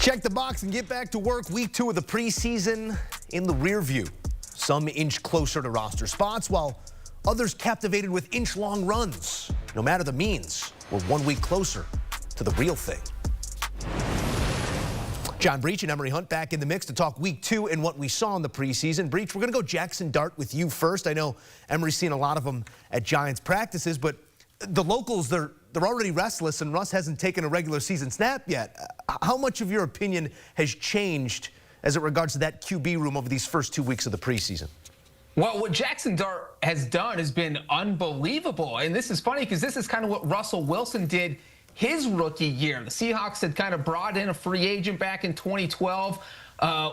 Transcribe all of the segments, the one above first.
Check the box and get back to work. Week 2 of the preseason in the rear view. Some inch closer to roster spots, while others captivated with inch-long runs. No matter the means, we're 1 week closer to the real thing. John Breech and Emory Hunt back in the mix to talk week 2 and what we saw in the preseason. Breech, we're going to go Jaxson Dart with you first. I know Emory's seen a lot of them at Giants practices, but the locals, they're already restless, and Russ hasn't taken a regular season snap yet. How much of your opinion has changed as it regards to that QB room over these first 2 weeks of the preseason? Well, what Jaxson Dart has done has been unbelievable. And this is funny because this is kind of what Russell Wilson did his rookie year. The Seahawks had kind of brought in a free agent back in 2012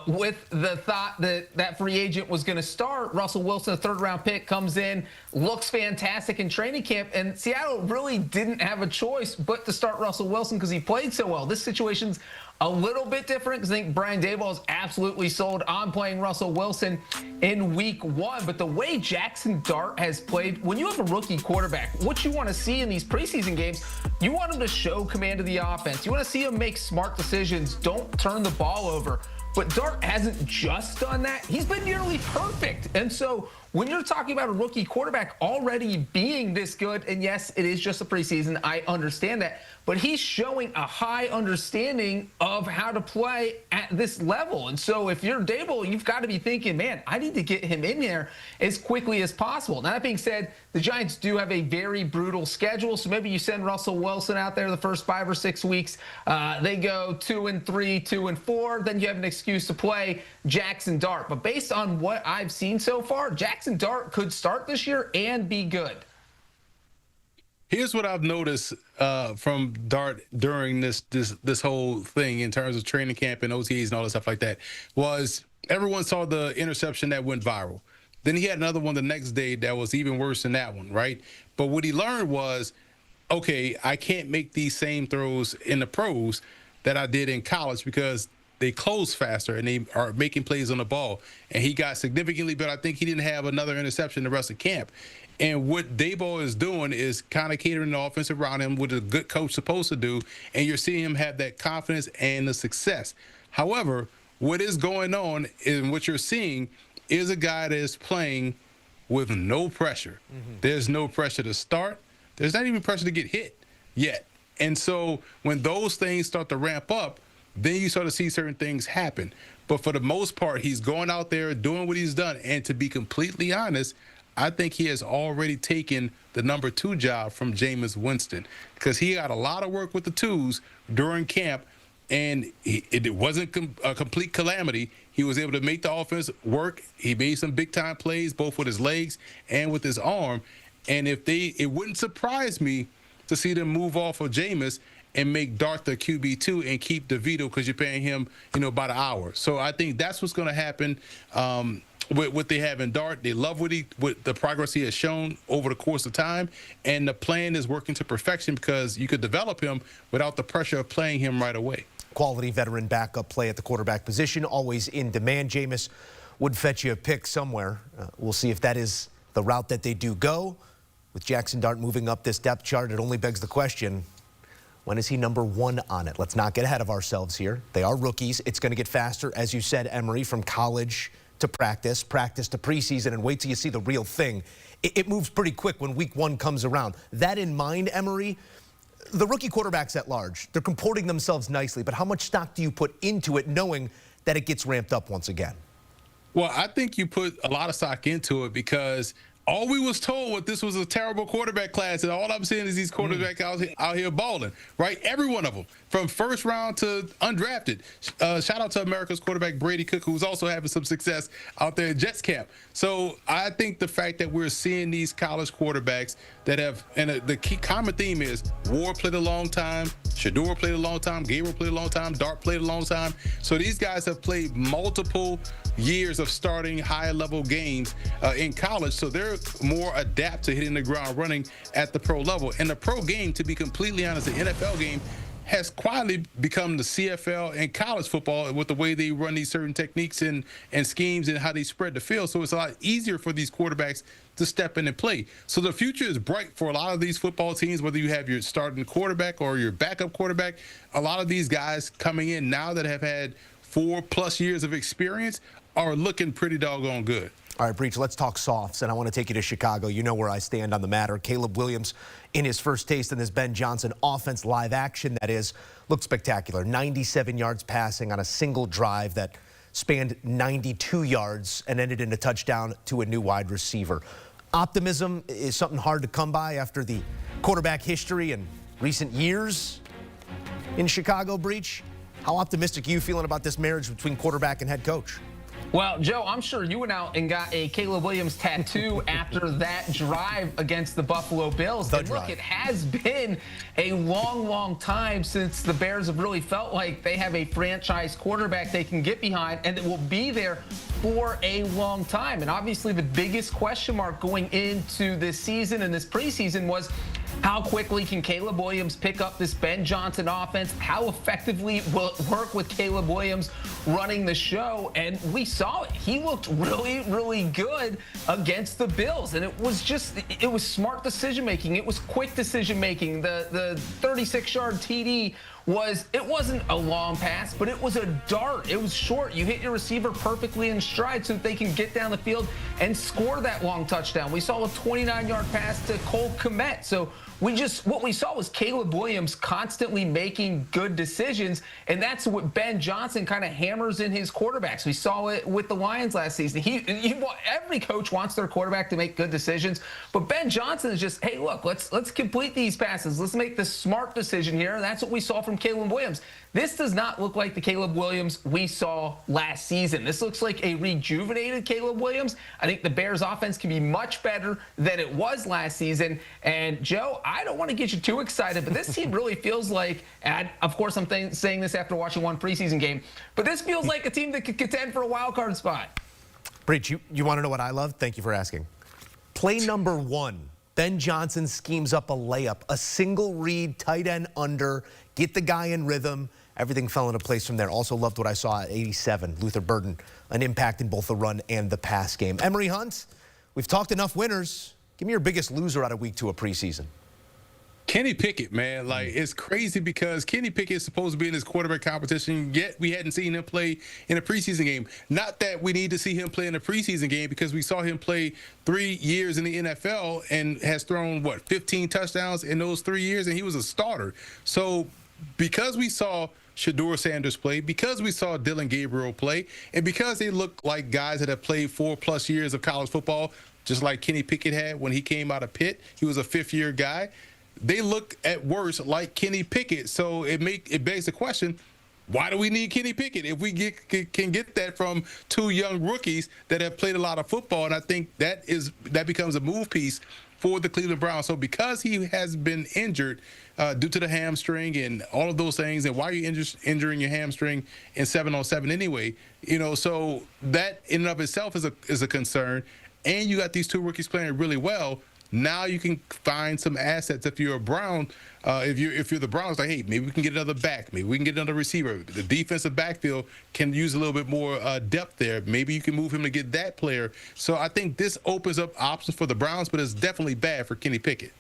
with the thought that that free agent was going to start. Russell Wilson, a third-round pick, comes in, looks fantastic in training camp, and Seattle really didn't have a choice but to start Russell Wilson because he played so well. This situation's a little bit different because I think Brian Daboll is absolutely sold on playing Russell Wilson in week 1. But the way Jaxson Dart has played, when you have a rookie quarterback, what you want to see in these preseason games, you want him to show command of the offense. You want to see him make smart decisions. Don't turn the ball over. But Dart hasn't just done that. He's been nearly perfect. And so when you're talking about a rookie quarterback already being this good, and yes, it is just a preseason, I understand that, but he's showing a high understanding of how to play at this level. And so if you're Daboll, you've got to be thinking, man, I need to get him in there as quickly as possible. Now, that being said, the Giants do have a very brutal schedule, so maybe you send Russell Wilson out there the first 5 or 6 weeks. They go 2-3, 2-4, then you have an excuse to play Jaxson Dart. But based on what I've seen so far, Jaxson Dart could start this year and be good. Here's what I've noticed from Dart during this whole thing in terms of training camp and OTAs and all that stuff like that was everyone saw the interception that went viral. Then he had another one the next day that was even worse than that one, right? But what he learned was, okay, I can't make these same throws in the pros that I did in college because they close faster and they are making plays on the ball. And he got significantly better. I think he didn't have another interception the rest of camp. And what Daboll is doing is kind of catering the offense around him, what a good coach supposed to do. And you're seeing him have that confidence and the success. However, what is going on and what you're seeing is a guy that is playing with no pressure. There's no pressure to start. There's not even pressure to get hit yet. And so when those things start to ramp up, then you start to see certain things happen. But for the most part, he's going out there doing what he's done. And to be completely honest, I think he has already taken the number 2 job from Jameis Winston because he got a lot of work with the twos during camp, and it wasn't a complete calamity. He was able to make the offense work. He made some big-time plays, both with his legs and with his arm. And it wouldn't surprise me to see them move off of Jameis and make Dart the QB2 and keep DeVito because you're paying him, about an hour. So I think that's what's going to happen. With what they have in Dart, they love what the progress he has shown over the course of time, and the plan is working to perfection because you could develop him without the pressure of playing him right away. Quality veteran backup play at the quarterback position, always in demand. Jameis would fetch you a pick somewhere. We'll see if that is the route that they do go. With Jaxson Dart moving up this depth chart, it only begs the question, when is he number 1 on it? Let's not get ahead of ourselves here. They are rookies. It's going to get faster, as you said, Emory, from college to practice to preseason, and wait till you see the real thing. It moves pretty quick when week 1 comes around. That in mind, Emory, the rookie quarterbacks at large, they're comporting themselves nicely, but how much stock do you put into it knowing that it gets ramped up once again? Well, I think you put a lot of stock into it because all we was told was this was a terrible quarterback class, and all I'm seeing is these quarterbacks out here balling, right? Every one of them, from first round to undrafted. Shout out to America's quarterback Brady Cook, who's also having some success out there in Jets camp. So I think the fact that we're seeing these college quarterbacks that have, and the key common theme is Ward played a long time, Shador played a long time, Gabriel played a long time, Dart played a long time. So these guys have played multiple years of starting high-level games in college, so they're more adept to hitting the ground running at the pro level. And the pro game, to be completely honest, the NFL game, has quietly become the CFL and college football with the way they run these certain techniques and schemes and how they spread the field. So it's a lot easier for these quarterbacks to step in and play. So the future is bright for a lot of these football teams, whether you have your starting quarterback or your backup quarterback. A lot of these guys coming in now that have had 4+ years of experience are looking pretty doggone good. All right, Breech, let's talk softs, and I want to take you to Chicago. You know where I stand on the matter. Caleb Williams, in his first taste in this Ben Johnson offense, live action, that is, looked spectacular. 97 yards passing on a single drive that spanned 92 yards and ended in a touchdown to a new wide receiver. Optimism is something hard to come by after the quarterback history in recent years in Chicago, Breech. How optimistic are you feeling about this marriage between quarterback and head coach? Well, Joe, I'm sure you went out and got a Caleb Williams tattoo after that drive against the Buffalo Bills. And look, it has been a long, long time since the Bears have really felt like they have a franchise quarterback they can get behind and that will be there for a long time. And obviously the biggest question mark going into this season and this preseason was, how quickly can Caleb Williams pick up this Ben Johnson offense? How effectively will it work with Caleb Williams running the show? And we saw it. He looked really, really good against the Bills. And it was smart decision-making. It was quick decision-making. The 36-yard TD wasn't a long pass, but it was a dart. It was short. You hit your receiver perfectly in stride so that they can get down the field and score that long touchdown. We saw a 29-yard pass to Cole Kmet. So what we saw was Caleb Williams constantly making good decisions, and that's what Ben Johnson kind of hammers in his quarterbacks. We saw it with the Lions last season. Every coach wants their quarterback to make good decisions, but Ben Johnson is just, hey, look, let's complete these passes. Let's make the smart decision here, and that's what we saw from Caleb Williams. This does not look like the Caleb Williams we saw last season. This looks like a rejuvenated Caleb Williams. I think the Bears offense can be much better than it was last season. And Joe, I don't want to get you too excited, but this team really feels like, and of course I'm saying this after watching one preseason game, but this feels like a team that could contend for a wild card spot. Breech, you want to know what I love? Thank you for asking. Play number 1. Ben Johnson schemes up a layup, a single read, tight end under, get the guy in rhythm. Everything fell into place from there. Also loved what I saw at 87. Luther Burden, an impact in both the run and the pass game. Emory Hunt, we've talked enough winners. Give me your biggest loser out of week 2 of preseason. Kenny Pickett, man, like, it's crazy because Kenny Pickett is supposed to be in this quarterback competition, yet we hadn't seen him play in a preseason game. Not that we need to see him play in a preseason game, because we saw him play 3 years in the NFL and has thrown, 15 touchdowns in those 3 years, and he was a starter. So because we saw Shedeur Sanders play, because we saw Dylan Gabriel play, and because they look like guys that have played 4+ years of college football, just like Kenny Pickett had when he came out of Pitt, he was a 5th-year guy. They look at worst like Kenny Pickett. So it begs the question, why do we need Kenny Pickett if we can get that from 2 young rookies that have played a lot of football? And I think that becomes a move piece for the Cleveland Browns. So because he has been injured due to the hamstring and all of those things, and why are you injuring your hamstring in 7-on-7 anyway? So that in and of itself is a concern. And you got these 2 rookies playing really well. Now you can find some assets if you're a Brown. If you're the Browns, like, hey, maybe we can get another back. Maybe we can get another receiver. The defensive backfield can use a little bit more depth there. Maybe you can move him to get that player. So I think this opens up options for the Browns, but it's definitely bad for Kenny Pickett.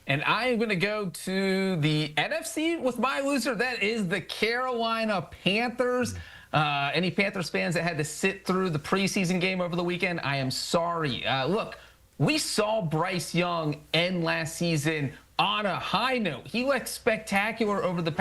And I am going to go to the NFC with my loser. That is the Carolina Panthers. Any Panthers fans that had to sit through the preseason game over the weekend, I am sorry. Look, we saw Bryce Young end last season on a high note. He looked spectacular over the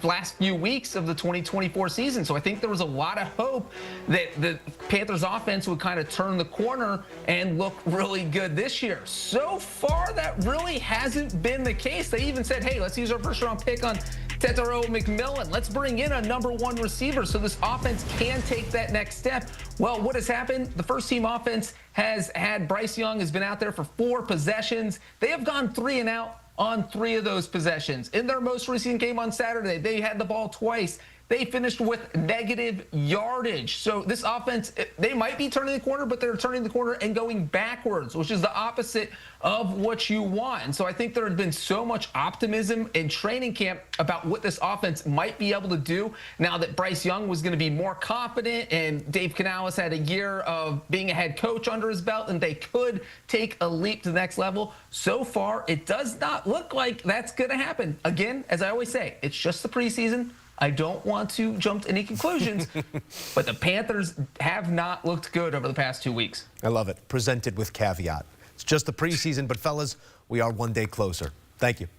last few weeks of the 2024 season. So I think there was a lot of hope that the Panthers offense would kind of turn the corner and look really good this year. So far, that really hasn't been the case. They even said, hey, let's use our first-round pick on Tetaro McMillan. Let's bring in a #1 receiver so this offense can take that next step. Well, what has happened? The first-team offense has had Bryce Young has been out there for 4 possessions. They have gone 3 and out on 3 of those possessions. In their most recent game on Saturday, they had the ball twice. they finished with negative yardage. So this offense, they might be turning the corner, but they're turning the corner and going backwards, which is the opposite of what you want. And so I think there had been so much optimism in training camp about what this offense might be able to do now that Bryce Young was going to be more confident and Dave Canales had a year of being a head coach under his belt and they could take a leap to the next level. So far, it does not look like that's going to happen. Again, as I always say, it's just the preseason. I don't want to jump to any conclusions, but the Panthers have not looked good over the past 2 weeks. I love it. Presented with caveat. It's just the preseason, but fellas, we are one day closer. Thank you.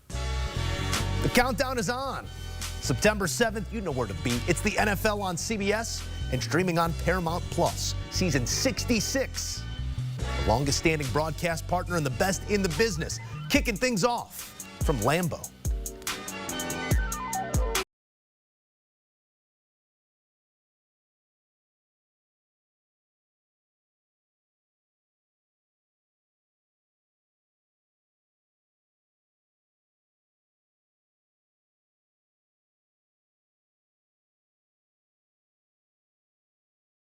The countdown is on. September 7th, you know where to be. It's the NFL on CBS and streaming on Paramount Plus. Season 66. The longest standing broadcast partner and the best in the business. Kicking things off from Lambeau.